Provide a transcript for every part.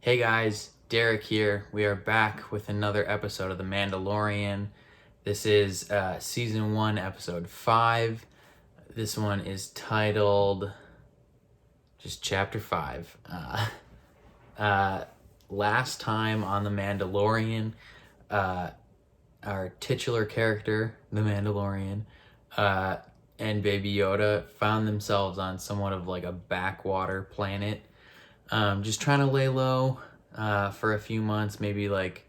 Hey guys, Derek here. We are back with another episode of The Mandalorian. This is Season 1, Episode 5. This one is titled just Chapter 5. Last time on The Mandalorian, our titular character, The Mandalorian, and Baby Yoda found themselves on somewhat of like a backwater planet. Just trying to lay low for a few months, maybe like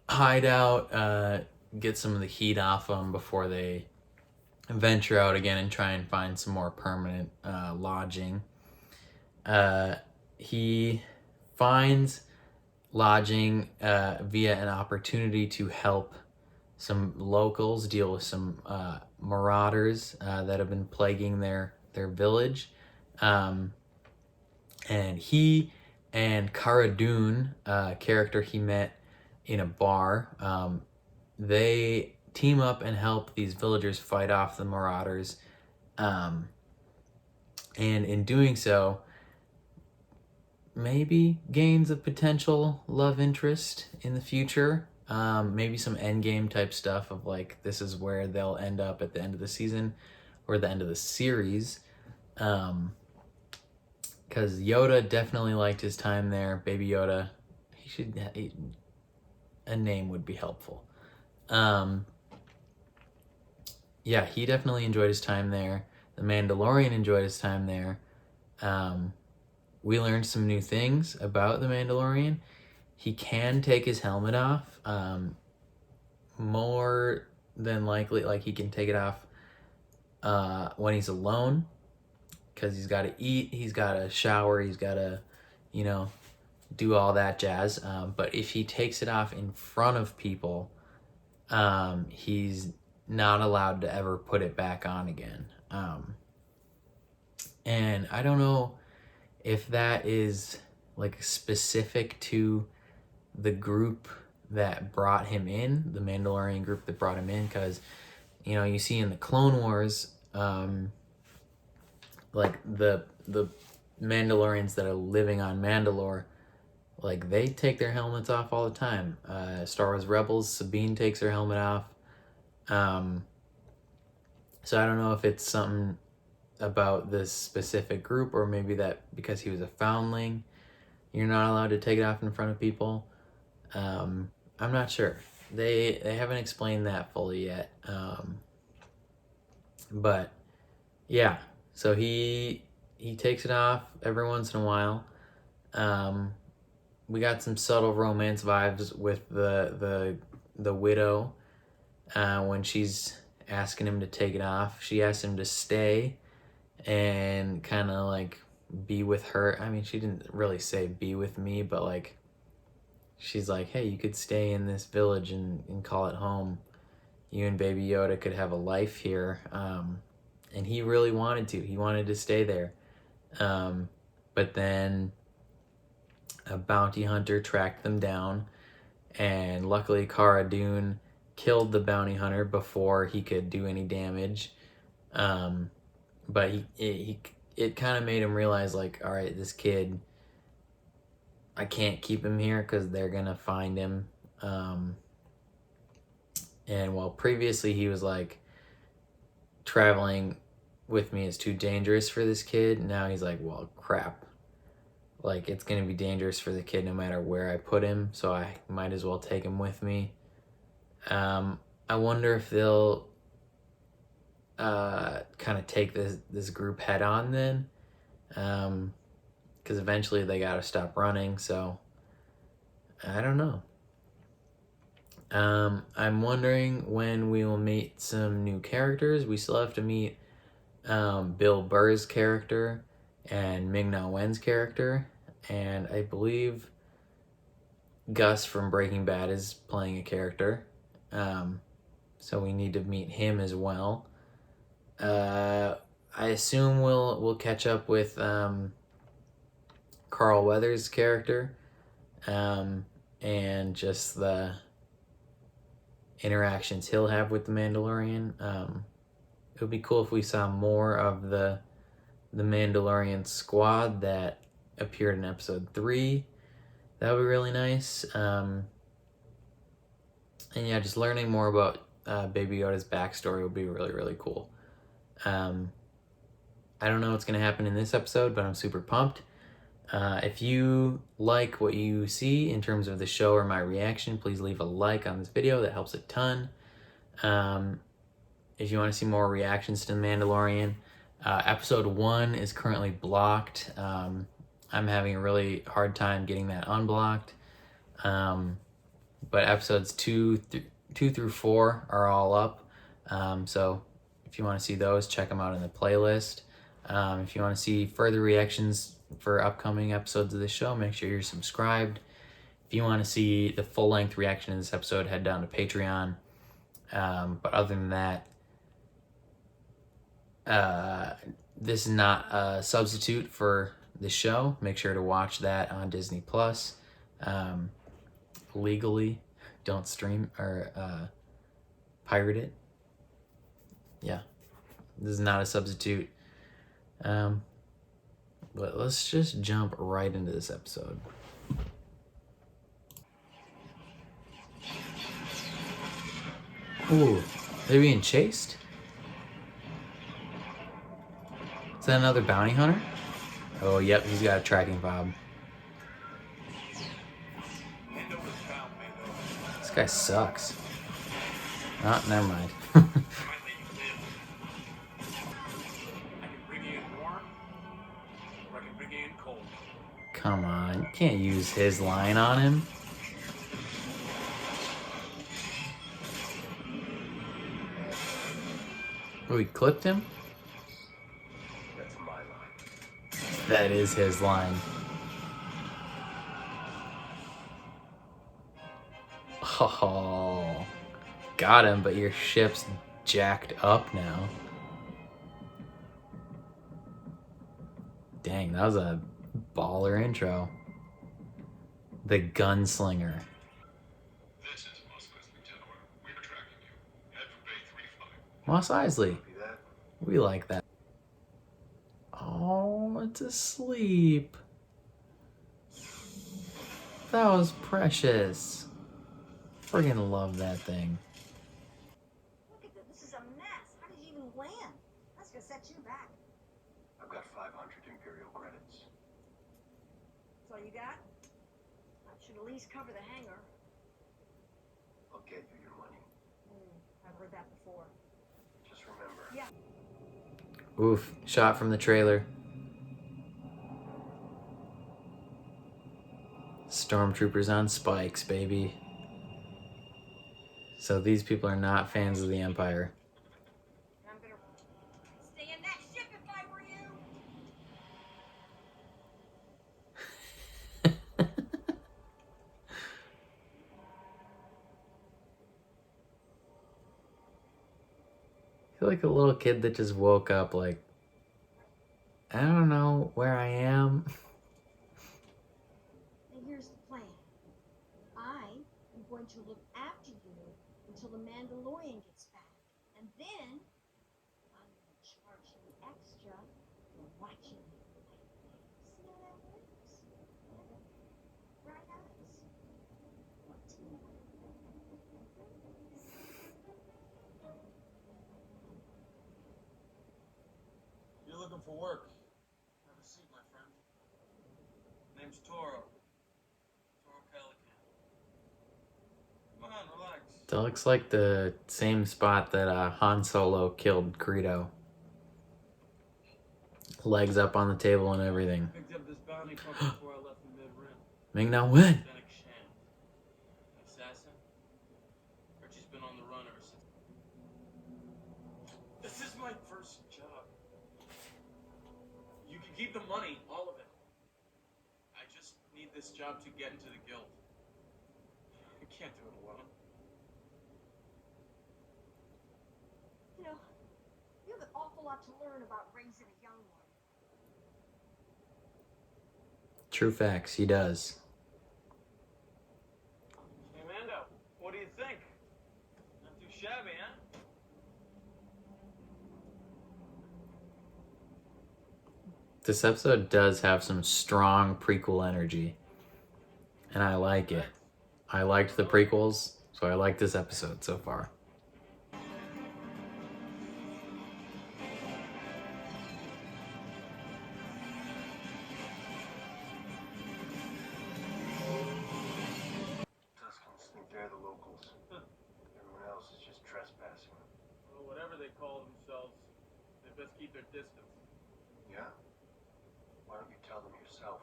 hide out, get some of the heat off them before they venture out again and try and find some more permanent lodging. He finds lodging via an opportunity to help some locals deal with some marauders that have been plaguing their village. And he and Cara Dune, a character he met in a bar, they team up and help these villagers fight off the marauders. And in doing so, maybe gains a potential love interest in the future. Maybe some endgame type stuff of like, this is where they'll end up at the end of the season or the end of the series. Because Yoda definitely liked his time there. Baby Yoda, a name would be helpful. Yeah, he definitely enjoyed his time there. The Mandalorian enjoyed his time there. We learned some new things about the Mandalorian. He can take his helmet off. More than likely, like he can take it off when he's alone. Because he's got to eat, he's got to shower, he's got to, do all that jazz. But if he takes it off in front of people, he's not allowed to ever put it back on again. And I don't know if that is like specific to the group that brought him in, the Mandalorian group that brought him in, because, you see in the Clone Wars, like the Mandalorians that are living on Mandalore, like they take their helmets off all the time. Star Wars Rebels, Sabine takes her helmet off. So I don't know if it's something about this specific group, or maybe that because he was a foundling, you're not allowed to take it off in front of people. I'm not sure. They haven't explained that fully yet. But yeah. So he takes it off every once in a while. We got some subtle romance vibes with the widow when she's asking him to take it off. She asked him to stay and kind of like be with her. I mean, she didn't really say be with me, but like she's like, hey, you could stay in this village and call it home. You and Baby Yoda could have a life here. And he really wanted to. He wanted to stay there. But then a bounty hunter tracked them down. And luckily, Cara Dune killed the bounty hunter before he could do any damage. But it kind of made him realize, like, all right, this kid, I can't keep him here because they're going to find him. And while previously he was like, traveling with me is too dangerous for this kid, now he's like, well, crap, like it's gonna be dangerous for the kid no matter where I put him, so I might as well take him with me. I wonder if they'll kind of take this group head on then, because eventually they gotta stop running, so I don't know. I'm wondering when we will meet some new characters. We still have to meet Bill Burr's character and Ming-Na Wen's character, and I believe Gus from Breaking Bad is playing a character, so we need to meet him as well. I assume we'll catch up with Carl Weathers' character, and just the interactions he'll have with the Mandalorian. It would be cool if we saw more of the Mandalorian squad that appeared in episode 3. That would be really nice. And yeah, just learning more about Baby Yoda's backstory would be really, really cool. I don't know what's going to happen in this episode, but I'm super pumped. If you like what you see in terms of the show or my reaction, please leave a like on this video. That helps a ton. If you want to see more reactions to The Mandalorian, episode 1 is currently blocked. I'm having a really hard time getting that unblocked. But episodes 2 through 4 are all up. So if you want to see those, check them out in the playlist. If you want to see further reactions for upcoming episodes of the show, make sure you're subscribed. If you want to see the full-length reaction to this episode, head down to Patreon. But other than that, this is not a substitute for the show. Make sure to watch that on Disney Plus. Legally, don't stream or pirate it. Yeah, this is not a substitute. But let's just jump right into this episode. Ooh, they're being chased? Is that another bounty hunter? Oh, yep, he's got a tracking fob. This guy sucks. Oh, never mind. Come on, you can't use his line on him. Oh, he clipped him? That's my line. That is his line. Oh, got him, but your ship's jacked up now. Dang, that was a baller intro. The Gunslinger. This is Mos Eisley Tower. We are tracking you. Head for Bay 35. Mos Eisley. Copy that. We like that. Oh, it's asleep. That was precious. Friggin' love that thing. Look at this. This is a mess. How did you even land? That's gonna set you back. I've got 500 Imperial credits. That's all you got? That should at least cover the hangar. I'll get you your money. I've heard that before. Just remember. Yeah. Oof, shot from the trailer. Stormtroopers on spikes, baby. So these people are not fans of the Empire. I'm gonna stay in that ship if I were you. I feel like a little kid that just woke up like, I don't know where I am. And here's the plan. I am going to look after you until the Mandalorian gets back. And then I'm going to charge you extra for watching me. See how that works? Right, Alex? You're looking for work. Have a seat, my friend. Name's Toro. Toro Pelican. Come on, relax. That looks like the same spot that Han Solo killed Greedo. Legs up on the table and everything. Picked up this bounty from before I left the mid-rim. Ming-Na Wen! Fennec Shan. An assassin? Or she's been on the run ever since. This is my first job. You can keep the money, all of it. I just need this job to get into the guild. I can't do it alone. You know, you have an awful lot to learn about raising a young one. True facts, he does. Hey, Mando, what do you think? Not too shabby, huh? This episode does have some strong prequel energy. and I like it. I liked the prequels, so I like this episode so far. Tuskens think they're the locals. Everyone else is just trespassing. Well, whatever they call themselves, they best keep their distance. Yeah? Why don't you tell them yourself?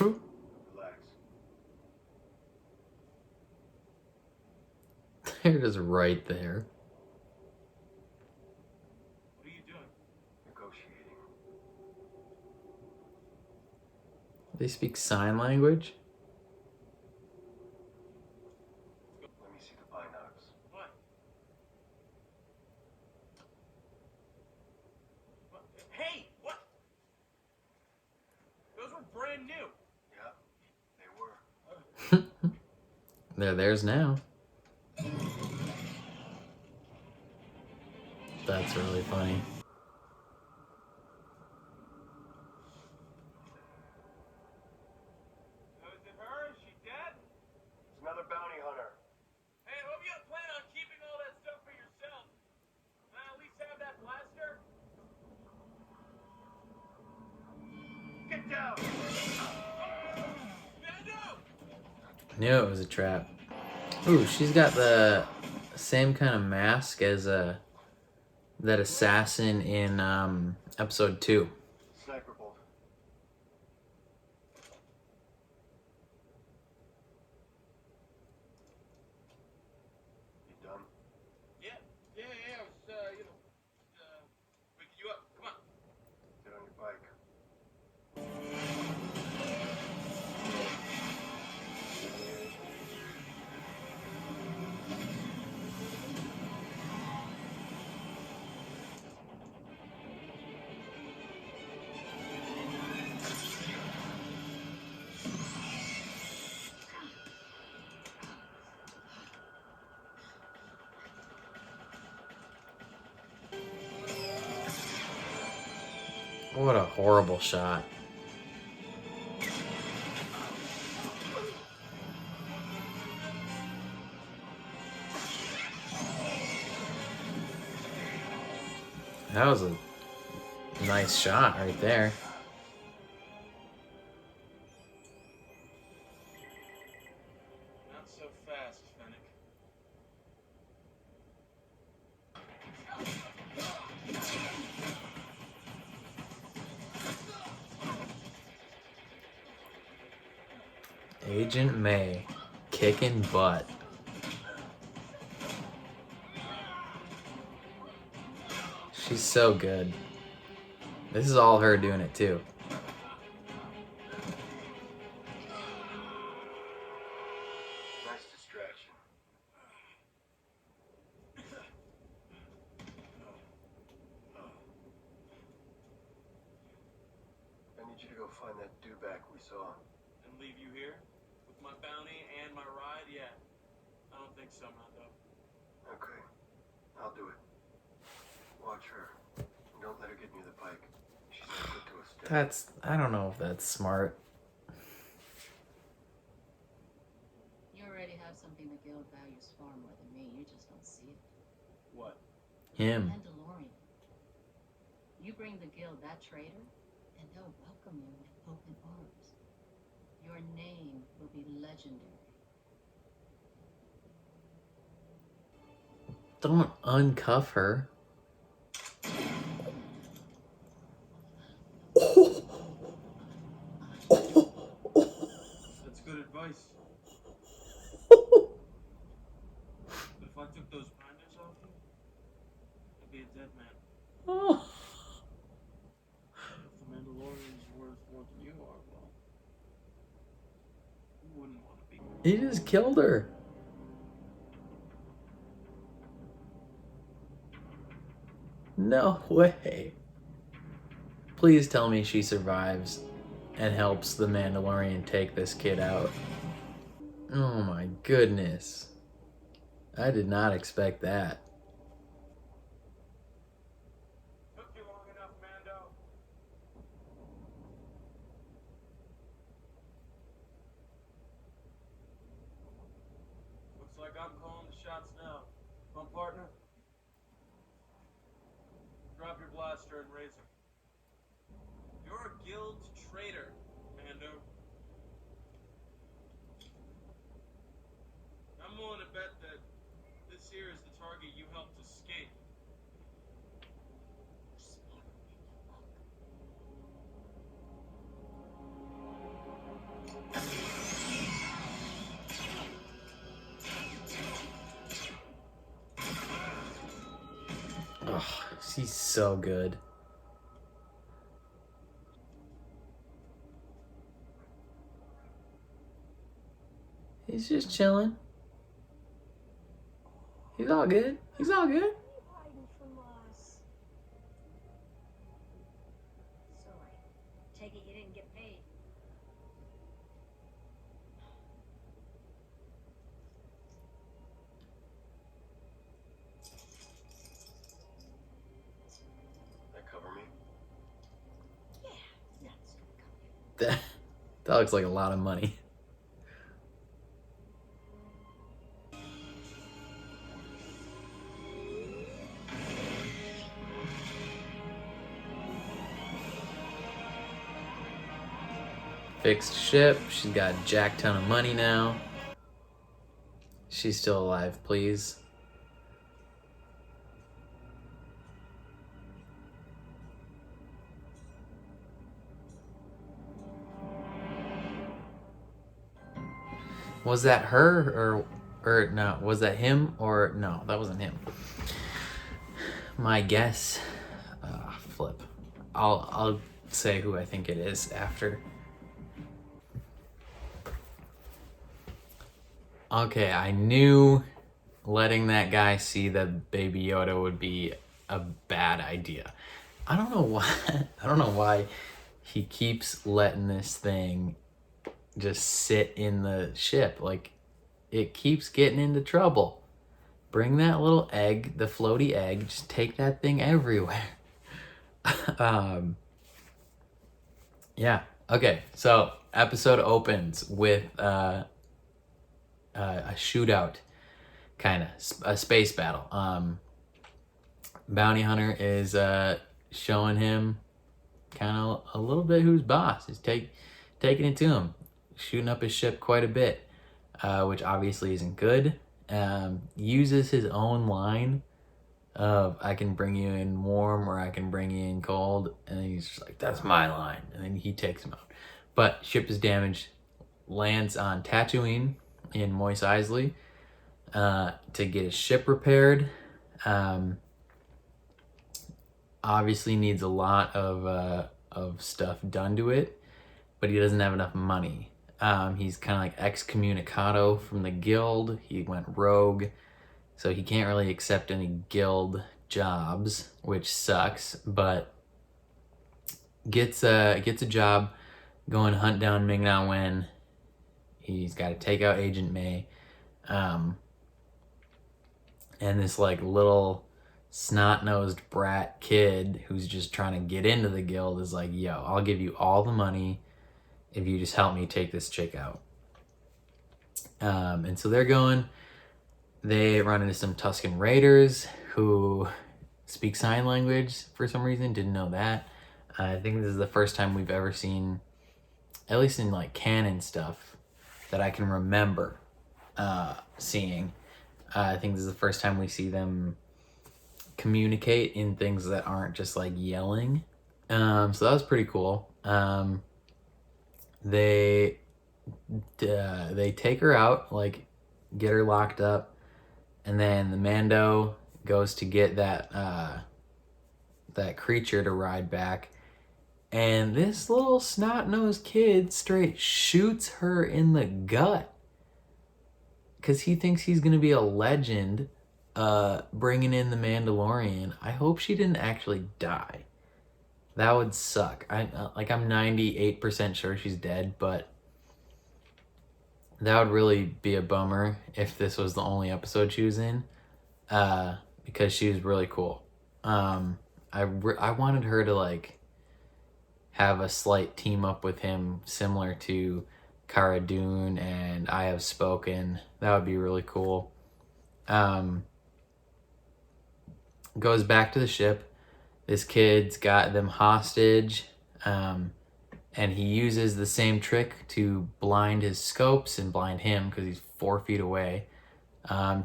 Relax. They're just right there. What are you doing? Negotiating. They speak sign language? Let me see the binocs. What? What? Hey, what? Those were brand new. Yeah, they were. They're theirs now. That's really funny. Is it her? Is she dead? It's another bounty hunter. Hey, I hope you don't plan on keeping all that stuff for yourself. Can I at least have that blaster? Get down! Mando! Knew it was a trap. Ooh, she's got the same kind of mask as that assassin in episode 2. Sniper bolt. You done? Yeah, I was, waking you up. Come on. Get on your bike. What a horrible shot. That was a nice shot right there. Not so fast, Fennec. Agent May, kicking butt. She's so good. This is all her doing it too. Nice distraction. I need you to go find that dewback we saw. And leave you here? With my bounty and my ride? Yeah. I don't think so, Mando. Okay, I'll do it. Watch her. And don't let her get near the bike. She's not good to us. I don't know if that's smart. You already have something the guild values far more than me. You just don't see it. What? Him. Mandalorian. You bring the guild that traitor, and they'll welcome you with open arms. Your name will be legendary. Don't uncuff her. That's good advice. But if I took those binders off you, I'd be a dead man. Oh. If the Mandalorian's worth more than you are, well, you wouldn't want to be. He just killed her. No way. Please tell me she survives and helps the Mandalorian take this kid out. Oh my goodness. I did not expect that. Took you long enough, Mando. Buster and Razor. You're a guild traitor, Mando. I'm willing to bet that this here is the target you helped escape. Oh, he's so good. He's just chilling. He's all good. He's all good. What are you hiding from us? Sorry. Take it you didn't get paid. That cover me? Yeah, that's gonna come. That looks like a lot of money. Fixed ship. She's got a jack ton of money now. She's still alive, please. Was that her or no? Was that him or no? That wasn't him. My guess. Flip. I'll say who I think it is after. Okay, I knew letting that guy see the Baby Yoda would be a bad idea. I don't know why. I don't know why he keeps letting this thing just sit in the ship. Like, it keeps getting into trouble. Bring that little egg, the floaty egg, just take that thing everywhere. Yeah. Okay, so episode opens with a shootout, kind of a space battle. Bounty hunter is showing him kind of a little bit who's boss. He's taking it to him, shooting up his ship quite a bit, which obviously isn't good. Uses his own line of "I can bring you in warm" or "I can bring you in cold," and then he's just like, "That's my line," and then he takes him out. But ship is damaged, lands on Tatooine in Mos Eisley to get his ship repaired. Obviously needs a lot of stuff done to it, but he doesn't have enough money. He's kind of like excommunicado from the guild. He went rogue, so he can't really accept any guild jobs, which sucks, but gets a job going to hunt down Ming-Na Wen. He's got to take out Agent May. And this like little snot-nosed brat kid who's just trying to get into the guild is like, "Yo, I'll give you all the money if you just help me take this chick out." And so they run into some Tusken Raiders who speak sign language for some reason. Didn't know that. I think this is the first time we've ever seen, at least in like canon stuff that I can remember seeing. I think this is the first time we see them communicate in things that aren't just like yelling. So that was pretty cool. They take her out, like get her locked up, and then the Mando goes to get that creature to ride back, and this little snot-nosed kid straight shoots her in the gut because he thinks he's gonna be a legend bringing in the Mandalorian. I hope she didn't actually die. That would suck. I'm 98% sure she's dead, but that would really be a bummer if this was the only episode she was in, because she was really cool. I wanted her to like have a slight team up with him similar to Cara Dune and I Have Spoken. That would be really cool. Goes back to the ship, this kid's got them hostage, and he uses the same trick to blind his scopes and blind him because he's 4 feet away.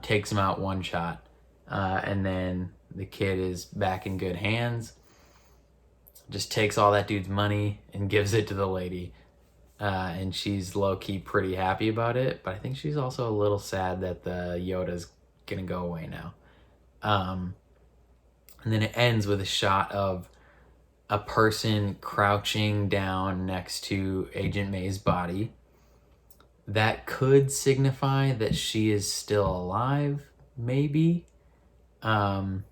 Takes him out one shot, and then the kid is back in good hands. Just takes all that dude's money and gives it to the lady, and she's low-key pretty happy about it, but I think she's also a little sad that the Yoda's gonna go away now. And then it ends with a shot of a person crouching down next to Agent May's body. That could signify that she is still alive, maybe. Because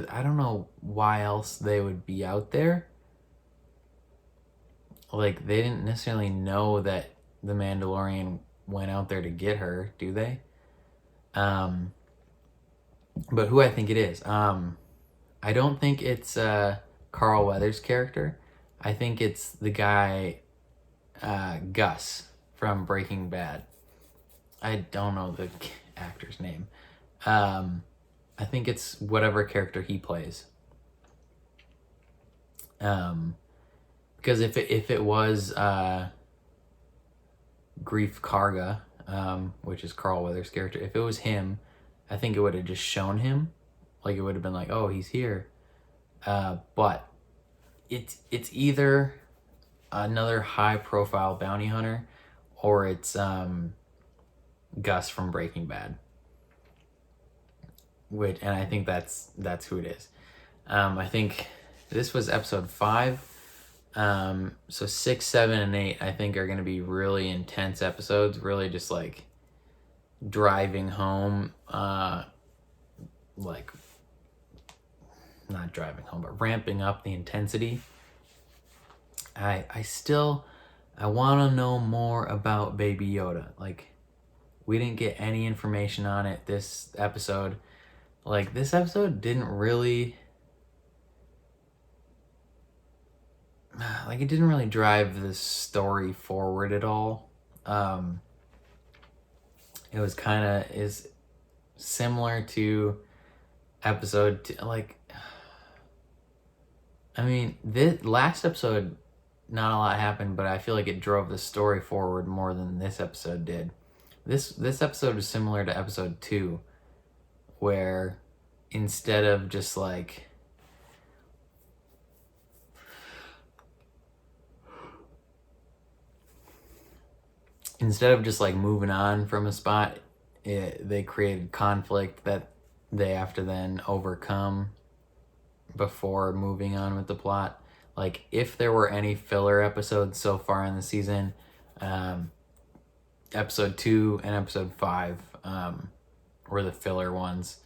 I don't know why else they would be out there. Like, they didn't necessarily know that the Mandalorian went out there to get her, do they? But who I think it is. I don't think it's Carl Weathers' character. I think it's the guy Gus from Breaking Bad. I don't know the actor's name. I think it's whatever character he plays. Because if it was Grief Karga, which is Carl Weathers' character, if it was him, I think it would have just shown him. Like, it would have been like, oh, he's here. But it's either another high-profile bounty hunter, or it's Gus from Breaking Bad. And I think that's who it is. I think this was episode 5. So 6, 7, and 8, I think, are going to be really intense episodes. Really just like driving home, like, not driving home, but ramping up the intensity. I want to know more about Baby Yoda. Like, we didn't get any information on it this episode. Like, this episode didn't really, like, it didn't really drive the story forward at all. It was kind of is similar to episode 2. Like, I mean, this last episode, not a lot happened, but I feel like it drove the story forward more than this episode did. This episode is similar to episode 2, where instead of just like moving on from a spot, they created conflict that they have to then overcome before moving on with the plot. Like, if there were any filler episodes so far in the season, episode 2 and episode 5 were the filler ones,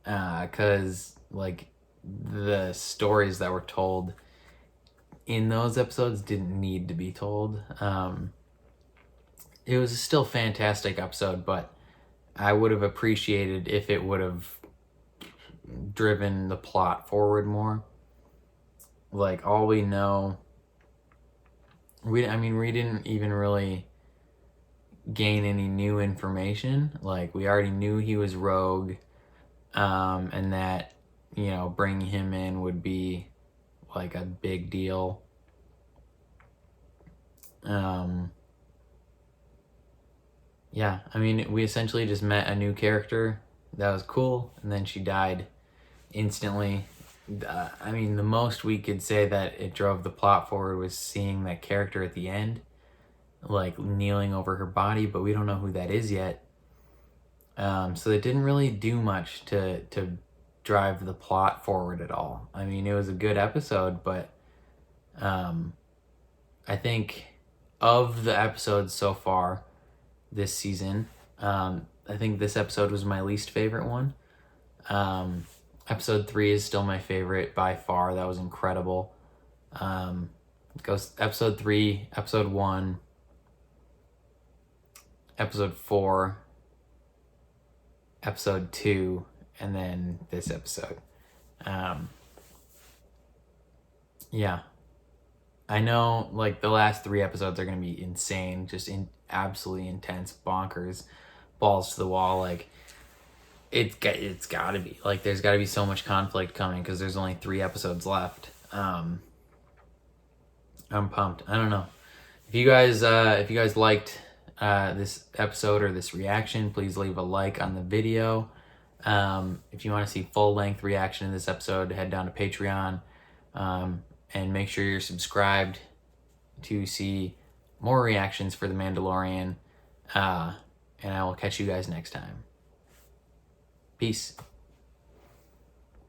because like the stories that were told in those episodes didn't need to be told. It was still a fantastic episode, but I would have appreciated if it would have driven the plot forward more. Like, all we know, we didn't even really gain any new information. Like, we already knew he was rogue, and that, you know, bringing him in would be like a big deal. Yeah, I mean, we essentially just met a new character. That was cool, and then she died instantly. I mean, the most we could say that it drove the plot forward was seeing that character at the end, like, kneeling over her body, but we don't know who that is yet. So it didn't really do much to drive the plot forward at all. I mean, it was a good episode, but I think of the episodes so far this season, I think this episode was my least favorite one. Episode 3 is still my favorite by far. That was incredible. Goes episode 3, episode 1, episode 4, episode 2, and then this episode. Yeah. I know, like, the last 3 episodes are going to be insane, just absolutely intense, bonkers, balls to the wall. Like, It's got to be like there's got to be so much conflict coming because there's only 3 episodes left. I'm pumped. I don't know if you guys liked this episode or this reaction, please leave a like on the video. If you want to see full-length reaction to this episode, head down to Patreon, and make sure you're subscribed to see more reactions for The Mandalorian. And I will catch you guys next time. Peace.